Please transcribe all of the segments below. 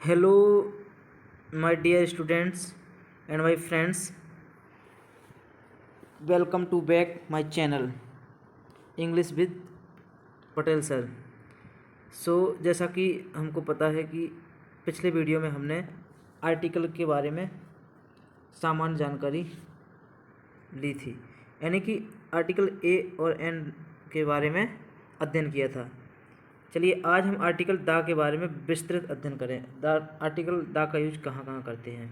Hello, my dear students and my friends. Welcome to back my channel English with Patel sir. जैसा कि हमको पता है कि पिछले वीडियो में हमने आर्टिकल के बारे में सामान्य जानकारी ली थी, यानी कि आर्टिकल ए और एन के बारे में अध्ययन किया था। चलिए आज हम आर्टिकल द के बारे में विस्तृत अध्ययन करें। आर्टिकल द का यूज कहाँ कहाँ करते हैं।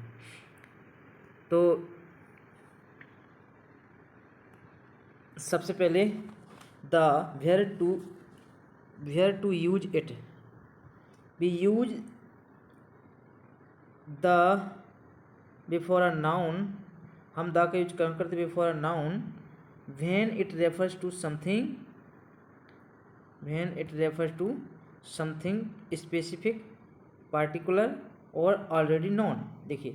तो सबसे पहले the where to use it, we use the before a noun. हम द का यूज कहाँ करते before a noun when it refers to something specific, particular और ऑलरेडी नोन। देखिए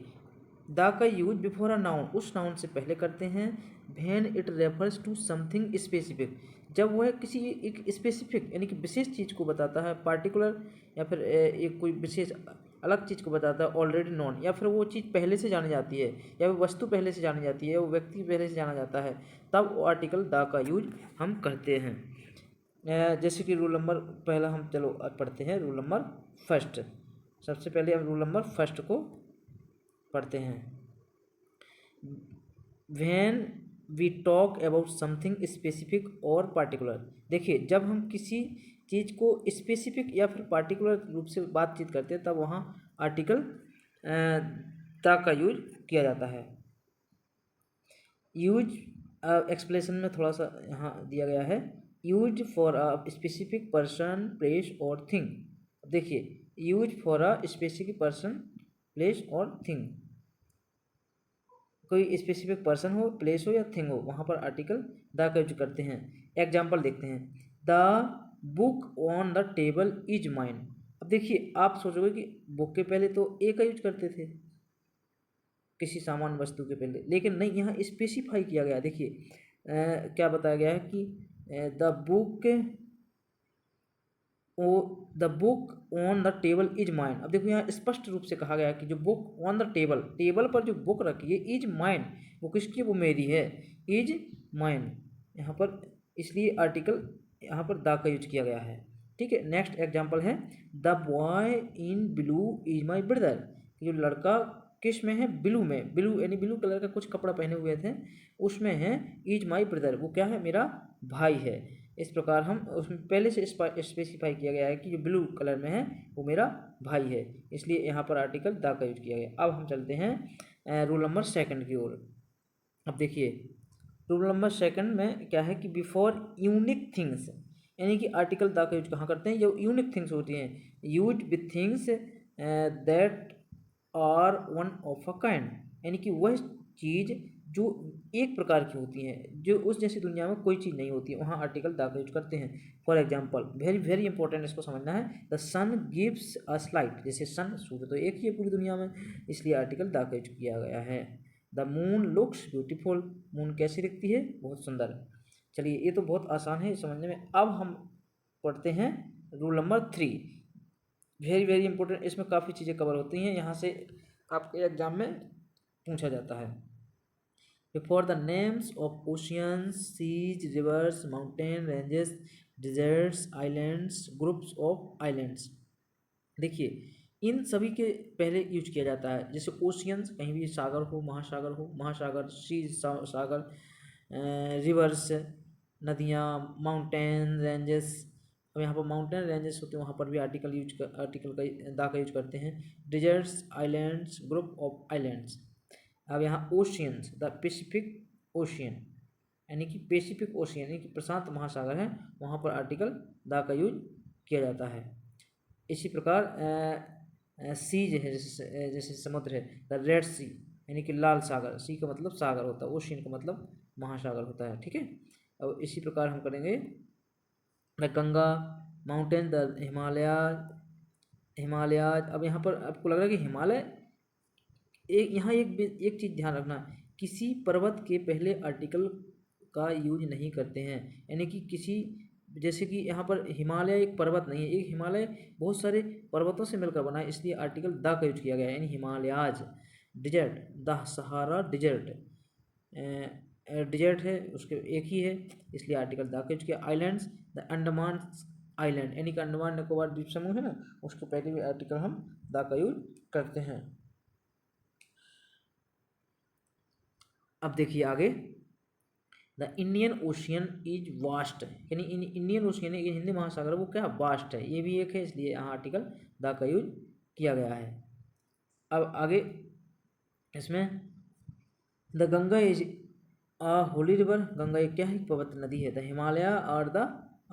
द का यूज बिफोर अ नाउन उस नाउन से पहले करते हैं। When it refers to something specific, जब वह किसी एक स्पेसिफिक यानी कि विशेष चीज़ को बताता है। पार्टिकुलर या फिर एक कोई विशेष अलग चीज़ को बताता है। ऑलरेडी नोन या फिर वो चीज़ पहले से जानी जाती है, या वो वस्तु पहले से जानी जाती है, वो व्यक्ति पहले से जाना जाता है, तब वो आर्टिकल द का यूज हम करते हैं। जैसे कि रूल नंबर पहला हम चलो पढ़ते हैं। रूल नंबर फर्स्ट, सबसे पहले हम रूल नंबर फर्स्ट को पढ़ते हैं। When we talk about something specific और पार्टिकुलर, देखिए जब हम किसी चीज़ को स्पेसिफिक या फिर पार्टिकुलर रूप से बातचीत करते हैं तब वहाँ आर्टिकल द का यूज किया जाता है। यूज एक्सप्लेनेशन में थोड़ा सा यहाँ दिया गया है, use for a specific person, place और थिंग। देखिए use for a specific person, place और थिंग, कोई स्पेसिफिक पर्सन हो, प्लेस हो या थिंग हो, वहाँ पर आर्टिकल द का यूज करते हैं। एग्जाम्पल देखते हैं। The book on the table is mine. अब देखिए आप सोचोगे कि बुक के पहले तो ए का यूज करते थे किसी सामान्य वस्तु के पहले, लेकिन नहीं, यहाँ स्पेसिफाई किया गया। देखिए क्या बताया गया है कि the book on the table is mine. अब देखो यहाँ स्पष्ट रूप से कहा गया है कि जो बुक ऑन द टेबल पर जो बुक रखी है इज माइन, वो किसकी, वो मेरी है, इज माइन यहाँ पर, इसलिए आर्टिकल यहाँ पर द का यूज किया गया है। ठीक है, नेक्स्ट एग्जाम्पल है the boy in blue is my brother. जो लड़का किस में है, ब्लू में, ब्लू यानी ब्लू कलर का कुछ कपड़ा पहने हुए थे, उसमें है इज माई ब्रदर, वो क्या है, मेरा भाई है। इस प्रकार हम उसमें पहले से स्पेसिफाई किया गया है कि जो ब्लू कलर में है वो मेरा भाई है, इसलिए यहाँ पर आर्टिकल द का यूज किया गया। अब हम चलते हैं रूल नंबर सेकंड की ओर। अब देखिए रूल नंबर सेकंड में क्या है कि बिफोर यूनिक थिंग्स, यानी कि आर्टिकल द का यूज कहाँ करते हैं, जो यूनिक थिंग्स होती हैं, use with things that are one of a kind, यानी कि वह चीज़ जो एक प्रकार की होती हैं, जो उस जैसी दुनिया में कोई चीज़ नहीं होती है, वहाँ आर्टिकल द का यूज करते हैं। For example, very very important, इसको समझना है। The sun gives us light, जैसे सन, सूर्य तो एक ही है पूरी दुनिया में, इसलिए आर्टिकल द का यूज किया गया है। The moon looks beautiful, moon कैसी दिखती है, बहुत सुंदर। चलिए ये तो बहुत आसान है समझने में। अब हम पढ़ते हैं rule number 3, very very important, इसमें काफ़ी चीज़ें कवर होती हैं, यहाँ से आपके एग्जाम में पूछा जाता है। Before the names of oceans, seas, rivers, mountain ranges, deserts, islands, groups of islands. देखिए इन सभी के पहले यूज किया जाता है। जैसे ओशियंस, कहीं भी सागर हो, महासागर, सी सागर, रिवर्स नदियाँ, माउंटेन रेंजेस, अब यहाँ पर माउंटेन रेंजेस होते हैं, वहाँ पर भी आर्टिकल का द का यूज करते हैं। Deserts, islands, group of islands. अब यहाँ ओशियंस, द पैसिफिक ओशियन, यानी कि पैसिफिक ओशियन यानी कि प्रशांत महासागर है, वहाँ पर आर्टिकल द का यूज किया जाता है। इसी प्रकार सीज है, जैसे समुद्र है, द रेड सी, यानी कि लाल सागर, सी का मतलब सागर होता है, ओशियन का मतलब महासागर होता है। ठीक है, अब इसी प्रकार हम करेंगे the Ganga, mountain, the Himalayas. अब यहाँ पर आपको लग रहा है कि हिमालय, यहाँ एक चीज़ ध्यान रखना, किसी पर्वत के पहले आर्टिकल का यूज नहीं करते हैं, यानी कि किसी जैसे कि यहाँ पर हिमालय एक पर्वत नहीं है, एक हिमालय बहुत सारे पर्वतों से मिलकर बना है, इसलिए आर्टिकल द का यूज किया गया है। यानी Himalayas, desert, the Sahara desert, desert है उसके एक ही है, इसलिए आर्टिकल द का यूज किया। आइलैंड्स, द अंडमान आइलैंड, यानी कि अंडमान निकोबार द्वीप समूह है ना, उसको पहले भी आर्टिकल हम द का यूज करते हैं। अब देखिए आगे, the Indian ocean is vast, यानी इंडियन ओशियन है, ये हिंदी महासागर है, वो क्या वास्ट है, ये भी एक है, इसलिए यहाँ आर्टिकल द का यूज किया गया है। अब आगे इसमें, the Ganga is a holy river, Ganga एक क्या है, पवित्र नदी है। The Himalaya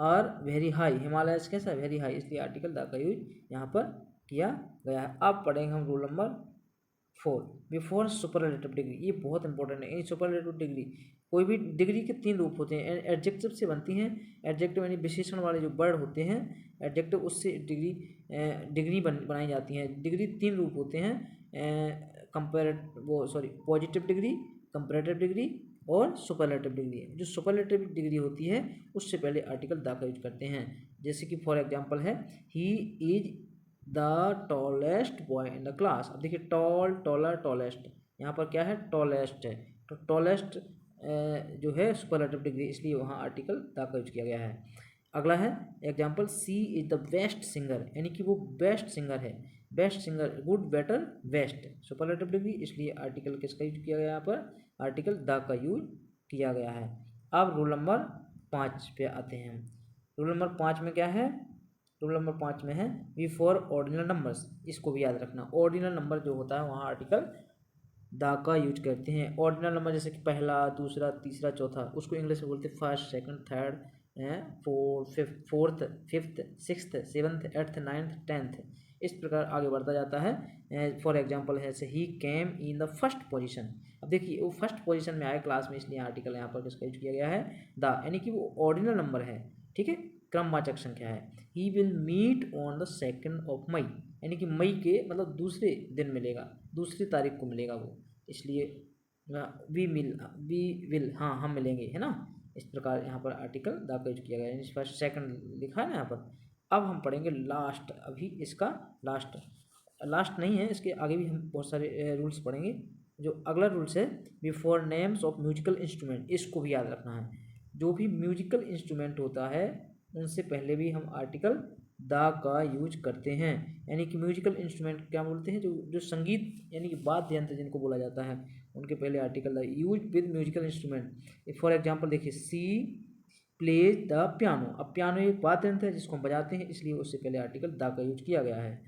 are very high, Himalaya कैसा है, वेरी हाई, इसलिए आर्टिकल द का यूज यहाँ पर किया गया है। अब पढ़ेंगे हम rule number 4, before superlative degree, ये बहुत इंपॉर्टेंट है। इन सुपरलेटिव डिग्री, कोई भी डिग्री के 3 रूप होते हैं, एडजेक्टिव से बनती हैं। एडजेक्टिव यानी विशेषण वाले जो वर्ड होते हैं, एडजेक्टिव उससे डिग्री बनाई जाती हैं। डिग्री 3 रूप होते हैं, पॉजिटिव डिग्री, कंपैरेटिव डिग्री और सुपरलेटिव डिग्री। जो सुपरलेटिव डिग्री होती है उससे पहले आर्टिकल द का यूज करते हैं। जैसे कि फॉर एग्जांपल है, he is the tallest boy in the class. अब देखिए टॉल, टॉलर, टॉलेस्ट, यहाँ पर क्या है, टॉलेस्ट है, तो टॉलेस्ट जो है सुपरलेटिव डिग्री, इसलिए वहाँ आर्टिकल द का यूज किया गया है। अगला है example, she is the best singer, यानी कि वो बेस्ट सिंगर है, best singer, good, better, best, superlative degree, इसलिए आर्टिकल किसका यूज किया गया यहाँ पर, आर्टिकल द का यूज किया गया है। अब रूल नंबर 5 पे आते हैं। रूल नंबर 5 में क्या है, रूल नंबर 5 में है बिफोर ऑर्डिनल नंबर्स, इसको भी याद रखना। ऑर्डिनल नंबर जो होता है वहाँ आर्टिकल द का यूज करते हैं। ऑर्डिनल नंबर जैसे कि पहला, दूसरा, तीसरा, चौथा, उसको इंग्लिश में बोलते हैं first, second, third, fourth, fifth, sixth, seventh, eighth, ninth, tenth, इस प्रकार आगे बढ़ता जाता है। फॉर एग्जांपल है जैसे ही केम इन द फर्स्ट पोजीशन। अब देखिए वो फर्स्ट पोजीशन में आए क्लास में, इसलिए आर्टिकल यहाँ पर किसका यूज किया गया है, द, यानी कि वो ऑर्डिनल नंबर है, ठीक है, क्रमवाचक संख्या है। He will meet on the 2 May, यानी कि मई के मतलब दूसरे दिन मिलेगा, दूसरी तारीख को मिलेगा वो, इसलिए वी विल, हाँ हम मिलेंगे, है ना। इस प्रकार यहाँ पर आर्टिकल द का यूज किया गया है। फर्स्ट सेकंड लिखा है ना यहाँ पर। अब हम पढ़ेंगे लास्ट, अभी इसका लास्ट नहीं है, इसके आगे भी हम बहुत सारे रूल्स पढ़ेंगे। जो अगला रूल्स है, before names of musical instrument, इसको भी याद रखना है। जो भी म्यूजिकल इंस्ट्रूमेंट होता है उनसे पहले भी हम आर्टिकल द का यूज करते हैं। यानी कि म्यूजिकल इंस्ट्रूमेंट क्या बोलते हैं, जो संगीत यानी कि वाद्य यंत्र जिनको बोला जाता है, उनके पहले article the use with musical instrument. For example देखिए, सी प्लेज द पियानो, अब पियानो एक वाद्य यंत्र है जिसको हम बजाते हैं, इसलिए उससे पहले आर्टिकल द का यूज किया गया है।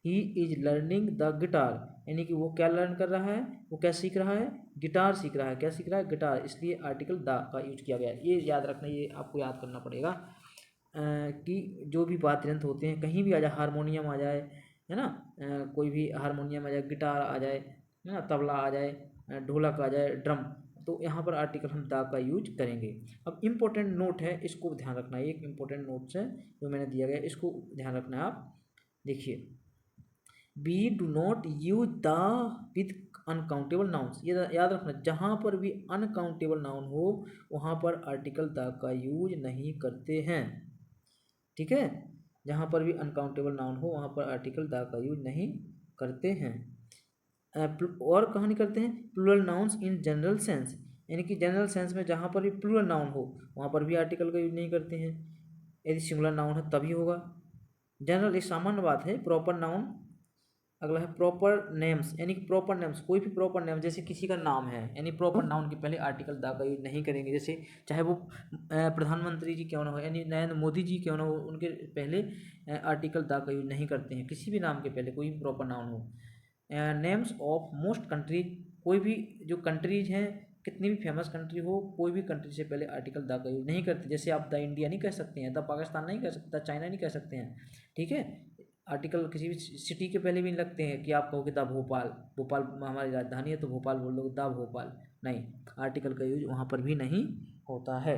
He is learning the guitar, यानी कि वो क्या लर्न कर रहा है, वो क्या सीख रहा है, गिटार सीख रहा है, क्या सीख रहा है, गिटार, इसलिए आर्टिकल द का यूज किया गया है। ये याद रखना, ये आपको याद करना पड़ेगा कि जो भी वाद्य यंत्र होते हैं, कहीं भी आ जाए, हारमोनियम आ जाए, है ना, कोई भी हारमोनियम आ जाए, गिटार आ जाए, है ना, तबला आ जाए, ढोलक आ जाए, ड्रम, तो यहाँ पर आर्टिकल हम द का यूज करेंगे। अब इम्पोर्टेंट नोट है, इसको ध्यान रखना है, एक इम्पोर्टेंट नोट्स है जो मैंने दिया गया, इसको ध्यान रखना है आप। देखिए, we do not use the with uncountable nouns, ये याद रखना, जहाँ पर भी अनकाउंटेबल नाउन हो वहाँ पर आर्टिकल द का यूज नहीं करते हैं, ठीक है, जहाँ पर भी अनकाउंटेबल नाउन हो वहाँ पर आर्टिकल द का यूज नहीं करते हैं। और कहाँ नहीं करते हैं, plural nouns in general sense, यानी कि जनरल सेंस में जहाँ पर भी प्लूरल नाउन हो वहाँ पर भी आर्टिकल का यूज नहीं करते हैं। यदि सिंगुलर नाउन है तभी होगा। जनरल एक सामान्य बात है। प्रॉपर नाउन, अगला है प्रॉपर नेम्स, यानी कि प्रॉपर नेम्स, कोई भी प्रॉपर नेम, जैसे किसी का नाम है, यानी प्रॉपर नाउन के पहले आर्टिकल द का यूज नहीं करेंगे। जैसे चाहे वो प्रधानमंत्री जी क्यों ना हो, यानी नरेंद्र मोदी जी क्यों ना हो, उनके पहले आर्टिकल द का यूज नहीं करते हैं, किसी भी नाम के पहले, कोई भी प्रॉपर नाउन हो। नेम्स ऑफ मोस्ट कंट्रीज, कोई भी जो कंट्रीज हैं, कितनी भी फेमस कंट्री हो, कोई भी कंट्री से पहले आर्टिकल द का यूज नहीं करते। जैसे आप द इंडिया नहीं कह सकते हैं, द पाकिस्तान नहीं कह सकते, द चाइना नहीं कह सकते हैं, ठीक है। आर्टिकल किसी भी सिटी के पहले भी नहीं लगते हैं कि आप कहोगे द भोपाल, भोपाल हमारी राजधानी है तो भोपाल बोल दो, द भोपाल नहीं, आर्टिकल का यूज वहाँ पर भी नहीं होता है।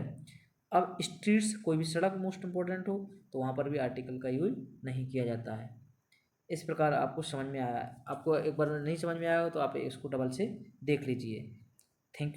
अब स्ट्रीट्स, कोई भी सड़क मोस्ट इंपॉर्टेंट हो तो वहाँ पर भी आर्टिकल का यूज नहीं किया जाता है। इस प्रकार आपको समझ में आया। आपको एक बार नहीं समझ में आया हो तो आप इसको डबल से देख लीजिए। Thank you.